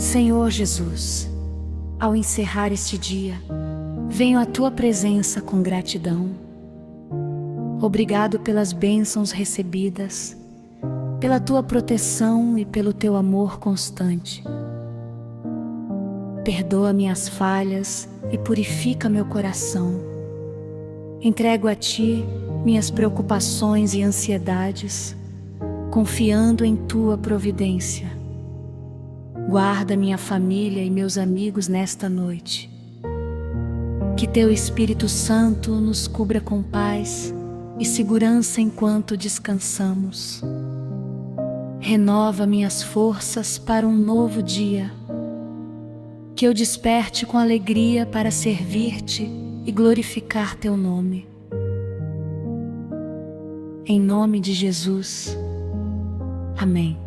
Senhor Jesus, ao encerrar este dia, venho à Tua presença com gratidão. Obrigado pelas bênçãos recebidas, pela Tua proteção e pelo Teu amor constante. Perdoa minhas falhas e purifica meu coração. Entrego a Ti minhas preocupações e ansiedades, confiando em Tua providência. Guarda minha família e meus amigos nesta noite. Que Teu Espírito Santo nos cubra com paz e segurança enquanto descansamos. Renova minhas forças para um novo dia. Que eu desperte com alegria para servir-Te e glorificar Teu nome. Em nome de Jesus. Amém.